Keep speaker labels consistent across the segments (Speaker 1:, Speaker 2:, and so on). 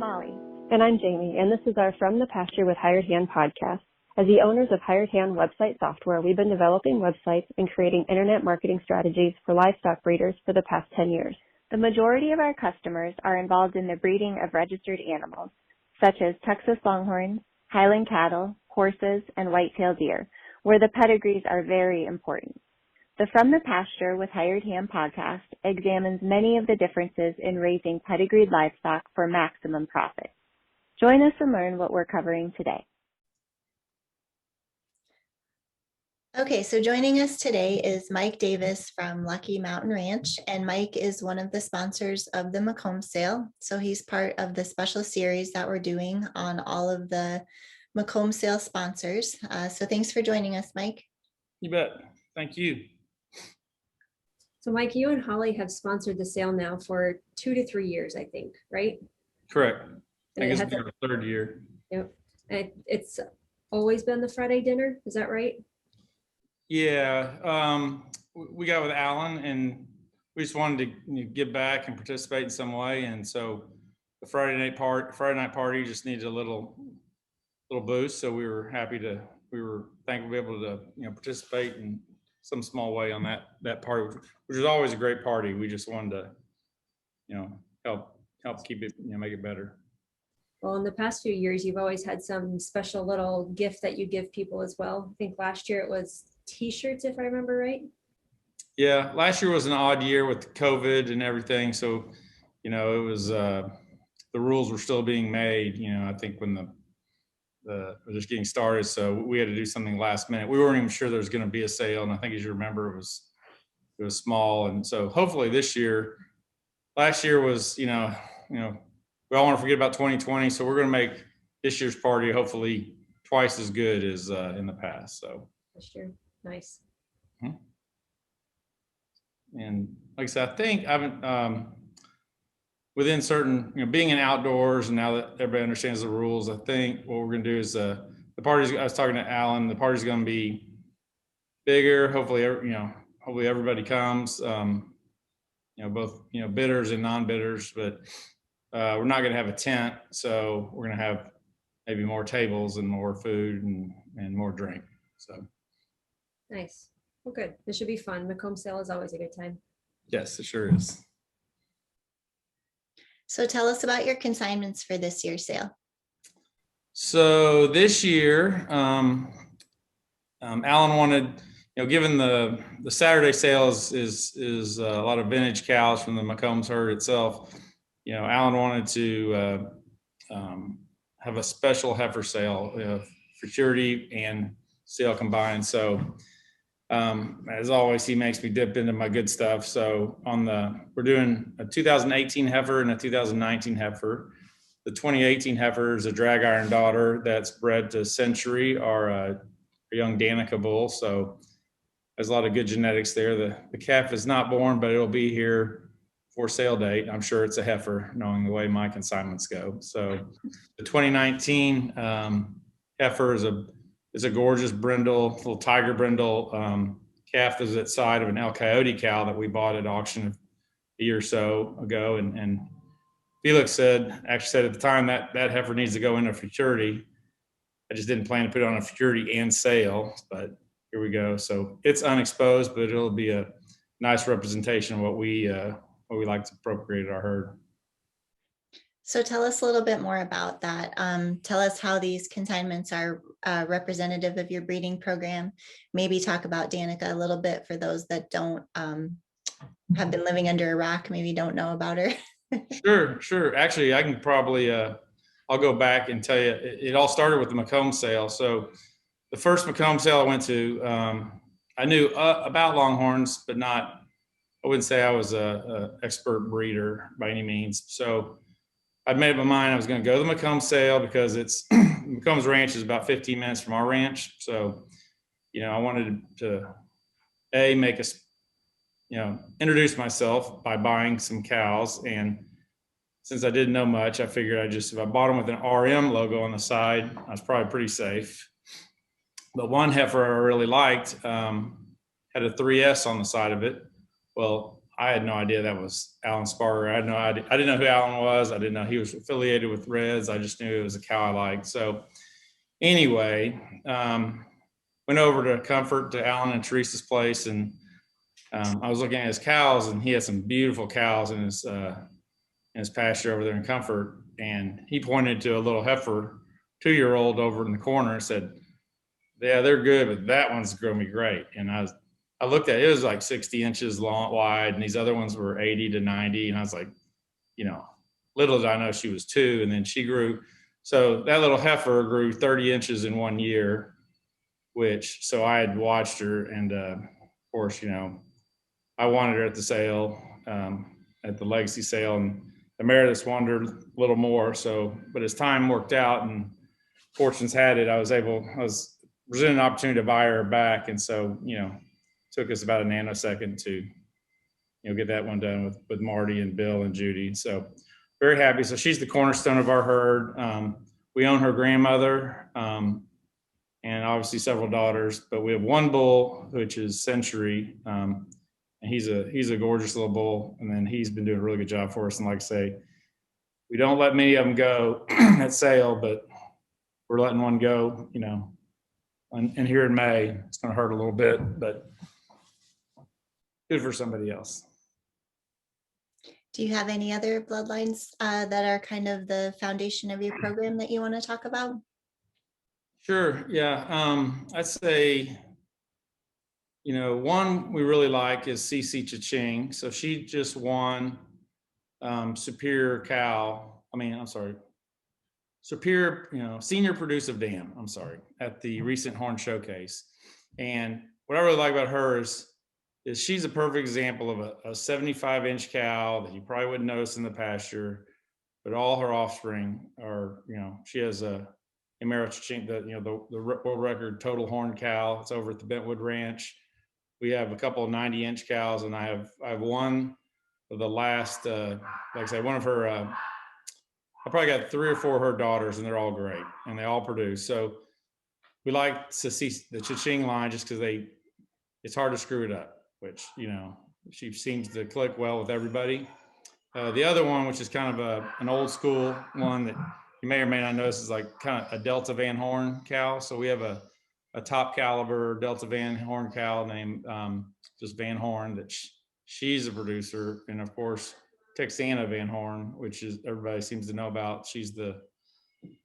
Speaker 1: Molly.
Speaker 2: And I'm Jamie, and this is our From the Pasture with Hired Hand podcast. As the owners of Hired Hand website software, we've been developing websites and creating internet marketing strategies for livestock breeders for the past 10 years.
Speaker 1: The majority of our customers are involved in the breeding of registered animals, such as Texas Longhorns, Highland cattle, horses, and white-tailed deer, where the pedigrees are very important. The From the Pasture with Hired Hand podcast examines many of the differences in raising pedigreed livestock for maximum profit. Join us and learn what we're covering today.
Speaker 3: Okay, so joining us today is Mike Davis from Lucky Mountain Ranch, and Mike is one of the sponsors of the Macomb sale. So he's part of the special series that we're doing on all of the Macomb sale sponsors. So thanks for joining us, Mike.
Speaker 4: You bet. Thank you.
Speaker 5: So Mike, you and Holly have sponsored the sale now for 2 to 3 years, I think, right?
Speaker 4: Correct. I
Speaker 5: And
Speaker 4: think it's our third year.
Speaker 5: Yep. And it's always been the Friday dinner. Is that right?
Speaker 4: Yeah. We got with Alan and we just wanted to give back and participate in some way. And so the Friday night party just needed a little boost. So we were thankful to be able to, participate in some small way on that party, which is always a great party. We just wanted to, help keep it, make it better.
Speaker 5: Well, in the past few years, you've always had some special little gift that you give people as well. I think last year it was T-shirts, if I remember right.
Speaker 4: Yeah, last year was an odd year with COVID and everything. So, it was the rules were still being made. I think when we're just getting started, so we had to do something last minute. We weren't even sure there was going to be a sale, and I think, as you remember, it was small. And so hopefully this year, last year was, we all want to forget about 2020, so we're going to make this year's party hopefully twice as good as in the past. So
Speaker 5: this year, nice.
Speaker 4: And like I said, I think within certain, being in outdoors, and now that everybody understands the rules, I think what we're going to do is the party's. I was talking to Alan. The party's going to be bigger. Hopefully, hopefully everybody comes. Both bidders and non-bidders, but we're not going to have a tent, so we're going to have maybe more tables and more food and more drink. So
Speaker 5: Nice. Well, good. This should be fun. Macomb sale is always a good time.
Speaker 4: yes, it sure is.
Speaker 3: So tell us about your consignments for this year's sale.
Speaker 4: So this year, Alan wanted, given the Saturday sales is a lot of vintage cows from the Macomb's herd itself. Alan wanted to have a special heifer sale, futurity and sale combined. So as always, he makes me dip into my good stuff. So we're doing a 2018 heifer and a 2019 heifer. The 2018 heifer is a drag iron daughter that's bred to Century, or a young Danica bull. So there's a lot of good genetics there. The calf is not born, but it'll be here for sale date. I'm sure it's a heifer, knowing the way my consignments go. So the 2019 heifer is a gorgeous brindle, little tiger brindle calf that's at side of an El Coyote cow that we bought at auction a year or so ago. And Felix actually said at the time that heifer needs to go into futurity. I just didn't plan to put it on a futurity and sale, but here we go. So it's unexposed, but it'll be a nice representation of what we like to procreate at our herd.
Speaker 3: So tell us a little bit more about that. Tell us how these consignments are representative of your breeding program. Maybe talk about Danica a little bit for those that don't have been living under a rock, maybe don't know about her.
Speaker 4: Sure. Actually, I can probably, I'll go back and tell you, it all started with the Macomb sale. So the first Macomb sale I went to, I knew about Longhorns, but I wouldn't say I was a expert breeder by any means. So I'd made up my mind I was going to go to the Macomb sale because Macomb's ranch is about 15 minutes from our ranch. So, I wanted to make us, introduce myself by buying some cows. And since I didn't know much, I figured if I bought them with an RM logo on the side, I was probably pretty safe. But one heifer I really liked had a 3S on the side of it. Well, I had no idea that was Alan Sparger. I had no idea. I didn't know who Alan was. I didn't know he was affiliated with Reds. I just knew it was a cow I liked. So anyway, went over to Comfort to Alan and Teresa's place, and I was looking at his cows, and he had some beautiful cows in his pasture over there in Comfort. And he pointed to a little heifer, 2-year-old over in the corner, and said, "Yeah, they're good, but that one's going to be great." And I looked at it, it was like 60 inches long, wide, and these other ones were 80 to 90. And I was like, little did I know she was 2, and then she grew. So that little heifer grew 30 inches in 1 year, so I had watched her, and of course, I wanted her at the sale, at the legacy sale, and the Merediths wanted her a little more. So, but as time worked out and fortunes had it, I was presented an opportunity to buy her back. And so, took us about a nanosecond to, get that one done with Marty and Bill and Judy. So very happy. So she's the cornerstone of our herd. We own her grandmother, and obviously several daughters, but we have one bull, which is Century. And he's a gorgeous little bull. And then he's been doing a really good job for us. And like I say, we don't let many of them go at sale, but we're letting one go, and here in May. It's going to hurt a little bit, but good for somebody else.
Speaker 3: Do you have any other bloodlines that are kind of the foundation of your program that you want to talk about?
Speaker 4: Sure. Yeah. I'd say, one we really like is CC Cha-Ching. So she just won Superior, Senior Producer Dam, at the recent Horn Showcase. And what I really like about her is she's a perfect example of a 75-inch cow that you probably wouldn't notice in the pasture, but all her offspring are, she has a Emero Cha-Ching, the world record total horn cow. It's over at the Bentwood Ranch. We have a couple of 90-inch cows, and I have one of the last, like I say, one of her, I probably got 3 or 4 of her daughters, and they're all great, and they all produce. So we like to see the Cha-Ching line just because it's hard to screw it up, which, she seems to click well with everybody. The other one, which is kind of an old school one that you may or may not notice, is like kind of a Delta Van Horn cow. So we have a top caliber Delta Van Horn cow named just Van Horn that she's a producer. And of course, Texana Van Horn, which is everybody seems to know about. She's the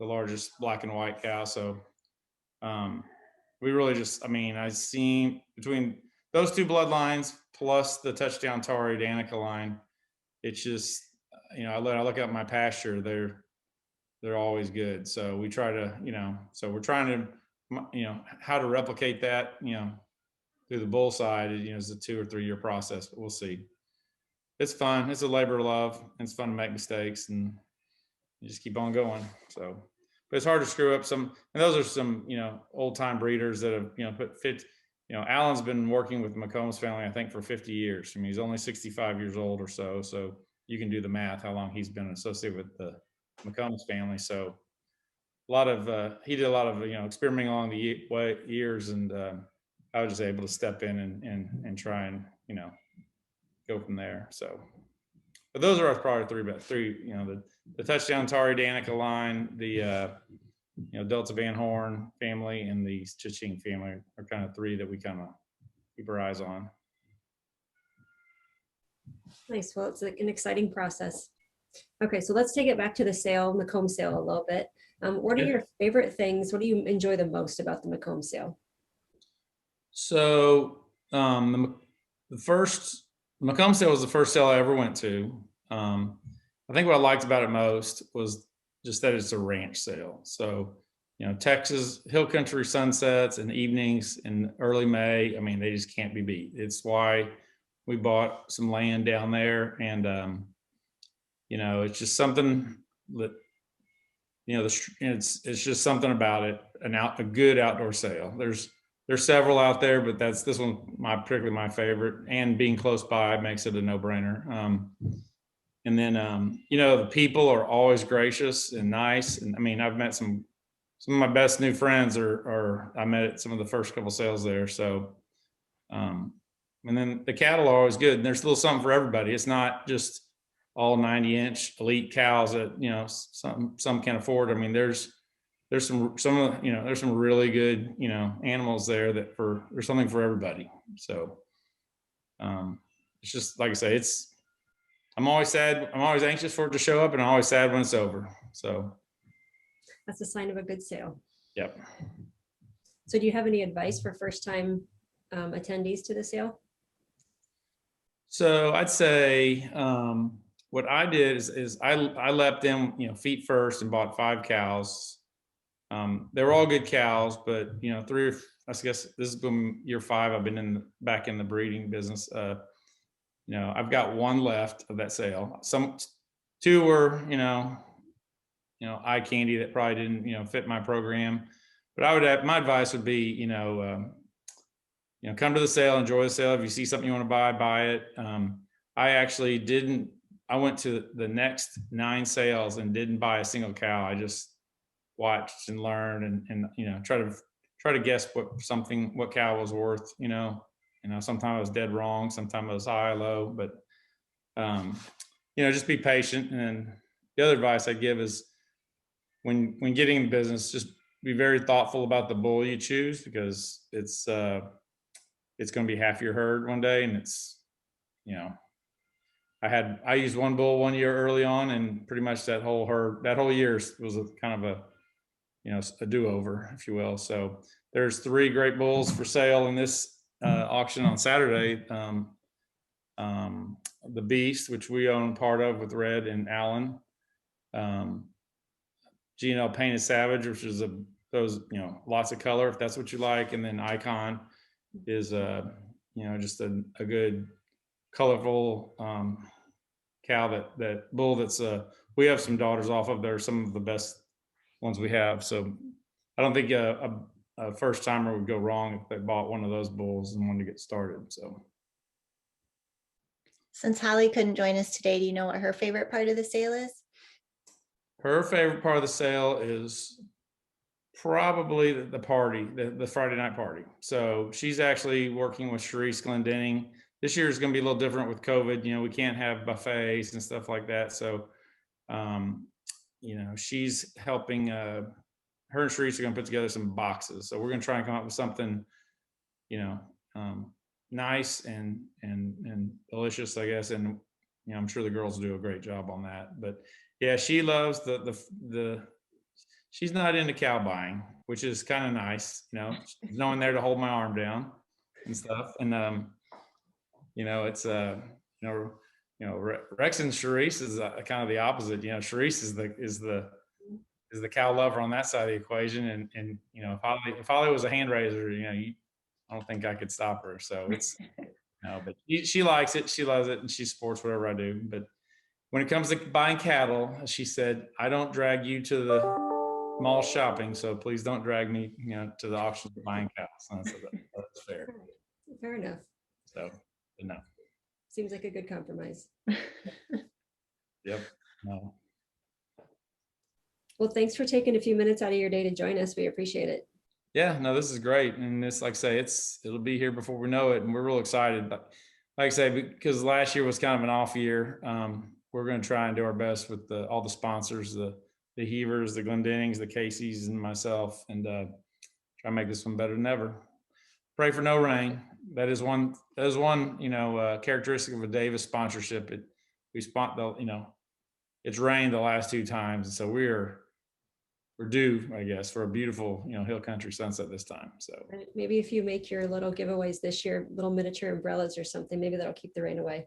Speaker 4: largest black and white cow. So we really just, I see between those 2 bloodlines plus the Touchdown Tari Danica line, it's just, I look at my pasture, they're always good. So we try to, so we're trying to, how to replicate that, through the bull side, is a 2 or 3 year process, but we'll see. It's fun. It's a labor of love. It's fun to make mistakes, and you just keep on going. So, but it's hard to screw up some, and those are some, old time breeders that have, put fit. Alan's been working with the McCombs family, I think, for 50 years. He's only 65 years old or so. So you can do the math, how long he's been associated with the McCombs family. So he did a lot of, experimenting along the years, and I was just able to step in and try and, go from there. So, but those are our probably three, the Touchdown Tari Danica line, the, Delta Van Horn family, and the Cha-Ching family are kind of 3 that we kind of keep our eyes on.
Speaker 5: Nice. Well, it's like an exciting process. Okay, so let's take it back to the sale, McComb sale, a little bit. What are your favorite things? What do you enjoy the most about the McComb sale?
Speaker 4: So the McComb sale was the first sale I ever went to. I think what I liked about it most was just that it's a ranch sale. So, Texas hill country sunsets and evenings in early May, they just can't be beat. It's why we bought some land down there, and it's just something that, it's just something about it, a good outdoor sale. There's several out there, but this one, particularly my favorite, and being close by makes it a no-brainer. And then, the people are always gracious and nice. And I've met some of my best new friends I met at some of the first couple sales there. So, And then the cattle are always good. And there's a little something for everybody. It's not just all 90-inch elite cows that, some can afford. I mean, there's some there's some really good, animals there there's something for everybody. So it's just, like I say, I'm always sad. I'm always anxious for it to show up, and I'm always sad when it's over. So
Speaker 5: That's a sign of a good sale.
Speaker 4: yep.
Speaker 5: So do you have any advice for first time attendees to the sale?
Speaker 4: So I'd say what I did is I leapt in, feet first, and bought 5 cows. They were all good cows, but I guess this has been year 5. I've been back in the breeding business. I've got 1 left of that sale. 2 were, eye candy that probably didn't, fit my program. But my advice would be, come to the sale, enjoy the sale. If you see something you want to buy it. I went to the next 9 sales and didn't buy a single cow. I just watched and learned and try to guess what cow was worth. Sometimes I was dead wrong, sometimes I was high, low, but just be patient. And the other advice I give is when getting in business, just be very thoughtful about the bull you choose, because it's going to be half your herd one day. And it's, I used 1 bull 1 year early on, and pretty much that whole year was kind of a do-over, if you will. So there's 3 great bulls for sale in this auction on Saturday. The Beast, which we own part of with Red and Allen. G&L Painted Savage, which is lots of color, if that's what you like. And then Icon is just a good colorful cow that bull that's we have some daughters off of. They're some of the best ones we have. So I don't think a first timer would go wrong if they bought one of those bulls and wanted to get started. So
Speaker 3: Since Holly couldn't join us today, do you know what her favorite part of the sale is?
Speaker 4: her favorite part of the sale is probably the party, the Friday night party. So she's actually working with Sharice Glendenning. This year is going to be a little different with COVID. We can't have buffets and stuff like that. So, she's helping. Her and Sharice are going to put together some boxes. So we're going to try and come up with something, nice and delicious, I guess. And I'm sure the girls will do a great job on that. But yeah, she loves the. She's not into cow buying, which is kind of nice, There's no one there to hold my arm down and stuff. And it's Rex and Sharice is kind of the opposite. Sharice is the cow lover on that side of the equation. And if Holly was a hand raiser, I don't think I could stop her. So it's but she likes it, she loves it, and she supports whatever I do. But when it comes to buying cattle, she said, I don't drag you to the mall shopping, so please don't drag me, to the auction buying cows. That's fair.
Speaker 5: Fair enough.
Speaker 4: So, no.
Speaker 5: Seems like a good compromise.
Speaker 4: Yep. No.
Speaker 5: Well, thanks for taking a few minutes out of your day to join us. We appreciate it.
Speaker 4: Yeah, no, this is great. And it's like I say, it'll be here before we know it. And we're real excited. But like I say, because last year was kind of an off year, we're going to try and do our best with all the sponsors, the Heavers, the Glendennings, the Caseys, and myself, and try to make this one better than ever. Pray for no rain. That is one characteristic of a Davis sponsorship. It's rained the last 2 times, and so we're due, I guess, for a beautiful hill country sunset this time. So
Speaker 5: maybe if you make your little giveaways this year, little miniature umbrellas or something, maybe that'll keep the rain away.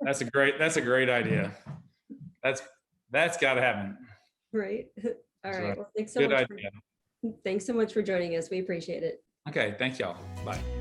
Speaker 4: That's a great idea. That's got to happen.
Speaker 5: Right. All right.
Speaker 4: Right.
Speaker 5: Well, thanks so
Speaker 4: Good
Speaker 5: much.
Speaker 4: idea.
Speaker 5: Thanks so much for joining us. We appreciate it.
Speaker 4: Okay. Thank y'all. Bye.